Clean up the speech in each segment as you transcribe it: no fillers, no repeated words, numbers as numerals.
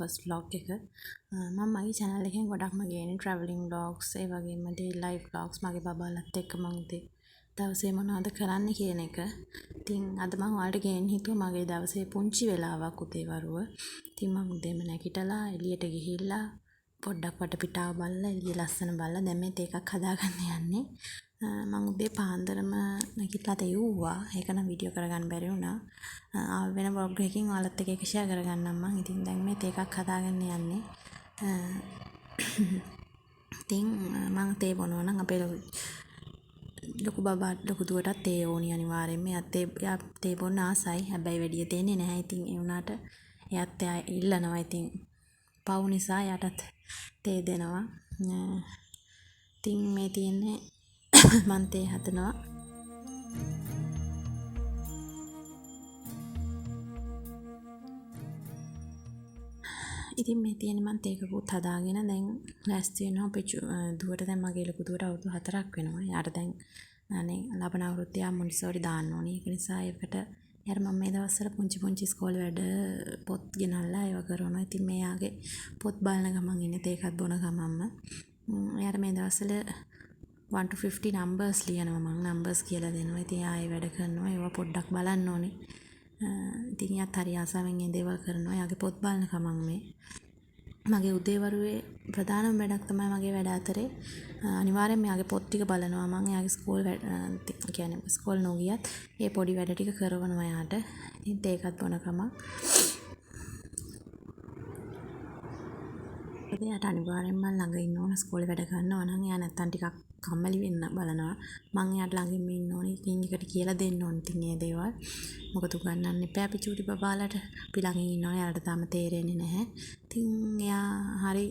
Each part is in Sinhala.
ෆස්ට් vlog එක. මම මගේ channel එකෙන් ගොඩක්ම ගේන්නේ traveling vlogs, ඒ වගේම daily life vlogs මගේ බබාලත් එක්ක මම උදේ දවසේ මොනවද කරන්නේ කියන එක. ඉතින් අද මම ඔයාලට ගේන්න හිතුවා මගේ දවසේ පුංචි වෙලාවක් උදේ වරුව. ඉතින් මම උදේම නැගිටලා එළියට ගිහිල්ලා පොඩ්ඩක් වටපිටාව බලලා එළිය ලස්සන බලලා දැන් මේ තේ එකක් හදාගන්න යන්නේ. මම උදේ පාන්දරම නැගිටලා තෙව්වා. ඒක නම් වීඩියෝ කරගන්න බැරි වුණා. වෙන vlog එකකින් ඔයාලත් එක්ක ඒක share කරගන්නම් මම. ඉතින් දැන් මේ තේ එකක් හදාගන්න යන්නේ. ඉතින් මම තේ බොනවා නම් අපේ ලොකු බබා ලොකු දුවටත් තේ ඕනි අනිවාර්යෙන්ම. එයා තේ බොන්න ආසයි. හැබැයි වැඩි දෙන්නේ නැහැ. ඉතින් ඒ වුණාට එයාත් ඉල්ලනවා. ඉතින් පව් නිසා එයාටත් තේ දෙනවා. ඉතින් මේ තියෙන්නේ මම තේ හදනවා. ඉතින් මේ තියෙන්නේ මම තේකකුත් හදාගෙන දැන් ලෑස්ති වෙනවා. අපේ දුවට දැන් මගේ ලොකු දුවට අවුරුදු 4ක් වෙනවා. එයාට දැන් අනේ ලබන අවුරුද්දේ ආ මොන්ටිසෝරි දාන්න ඕනේ. ඒක නිසා ඒකට යාර මම මේ දවස්වල පුංචි ඉස්කෝලේ වැඩ පොත් ගෙනල්ලා ඒව කරනවා. ඉතින් මෙයාගේ පොත් බලන ගමන් ඉන්නේ තේකත් බොන ගමන්ම. යාර මේ දවස්වල 1 to 50 numbers ලියනවා. මම numbers කියලා දෙනවා. ඉතින් ආයෙ වැඩ කරනවා. ඒවා පොඩ්ඩක් බලන්න ඕනේ. ඉතින් යාත් හරි ආසාවෙන් මේ දේවල් කරනවා. යාගේ පොත් බලන ගමන් මේ මගේ උදේවරුවේ ප්‍රධානම වැඩක් තමයි මගේ වැඩ අතරේ අනිවාර්යෙන්ම යාගේ පොත් ටික බලනවා. මම යාගේ කියන්නේ ස්කෝල් නොගියත් ඒ පොඩි වැඩ ටික කරවනවා යාට. ඉතින් ඒකත් බොන ගමන් එයාට අනිවාර්යෙන්ම ළඟ ඉන්න ඕන ස්කෝලේ වැඩ කරනවා නම් එයා නැත්තම් ටිකක් කම්මැලි වෙන්න බලනවා. මං එයාට ළඟින්ම ඉන්න ඕනේ. ඉතින් එකට කියලා දෙන්න ඕනේ ඉතින් මේ දේවල්. මොකද උගන්නන්න එපා අපි චූටි බබාලට. අපි ළඟින් ඉන්නවා. එයාට තාම තේරෙන්නේ නැහැ. ඉතින් එයා හරි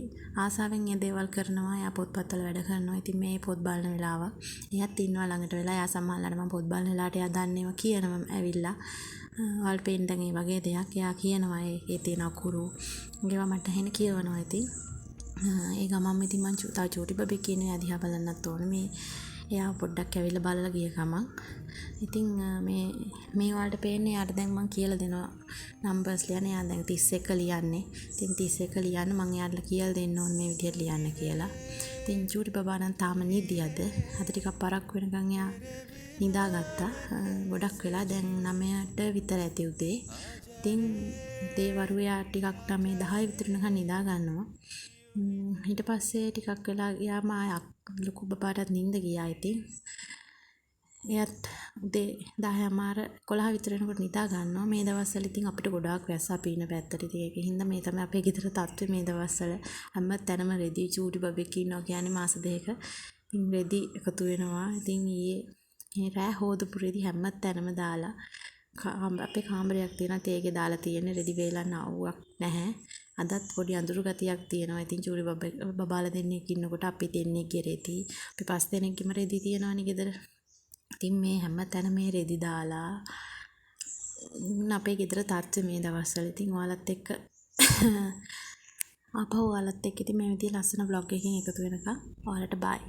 ආසාවෙන් මේ දේවල් කරනවා. එයා පොත්පත්වල වැඩ කරනවා. ඉතින් මේ පොත් බලන වෙලාව එයාත් ඉන්නවා ළඟට වෙලා. එයා සමහරවිට මම පොත් බලන වෙලාවට එයා දන්නේම කියනවා ඇවිල්ලා. වල්පෙන් දැන් මේ වගේ දෙයක් එයා කියනවා. ඒ තියෙන අකුරු ඒවා මට එහෙන කියවනවා. ඉතින් ඒ ගමන් ඉතින් මං තව චූටි බබෙක් ඉන්නේ. එයා දිහා බලන්නත් ඕනේ. මේ එයා පොඩ්ඩක් ඇවිල්ලා බලලා ගිය ගමන් ඉතින් මේ වලට පේන්නේ යාට දැන් මං කියලා දෙනවා නම්බර්ස් ලියන්න. එයා දැන් 31 ලියන්නේ. ඉතින් 31 ලියන්න මං එයාට කියලා දෙන්න ඕනේ මේ විදිහට ලියන්න කියලා. ඉතින් චූටි බබා නම් තාම නිදියද. අද ටිකක් පරක්කු වෙනකන් එයා නිදාගත්තා. ගොඩක් වෙලා දැන් 9ට විතර ඇති උදේ. ඉතින් දේ වරුව එයා ටිකක් 9 10 විතර වෙනකන් නිදා ගන්නවා. ඊට පස්සේ ටිකක් වෙලා ගියාම ලොකු බබාටත් නිින්ද ගියා. ඉතින් එයාත් උදේ 10:00 11 විතර වෙනකොට නිදා ගන්නවා. මේ දවස්වල ඉතින් අපිට ගොඩාක් වැස්ස අපි ඉන්න පැත්තට. ඉතින් ඒකින් හින්දා මේ තමයි අපේ ගෙදර තත්ත්වය මේ දවස්වල. හැම තැනම රෙදි චූටි බබෙක් ඉන්නවා කියන්නේ මාස දෙකක. ඉතින් රෙදි එකතු වෙනවා. ඉතින් ඊයේ රෑ හොදපු රෙදි හැම තැනම දාලා අපේ කාමරයක් තියෙනවා. ඒකේ දාලා තියෙන්නේ රෙදි වේලන්න අවුවක් නැහැ. අදත් පොඩි අඳුරු ගතියක් තියෙනවා. ඉතින් චූටි බබාලා දෙන්නෙක් ඉන්නකොට අපි දෙන්නෙක්ගේ රෙදි අපි 5 දෙනෙක්ගේම රෙදි තියෙනවනේ ගෙදර. ඉතින් මේ හැම තැනම මේ රෙදි දාලා අපේ ගෙදර තත්ත්වය මේ දවස්වල. ඉතින් ඔයාලත් එක්ක ආපහු ඔයාලත් එක්ක ඉතින් මේ විදිහේ ලස්සන vlog එකකින් එකතු වෙනකම් ඔයාලට bye.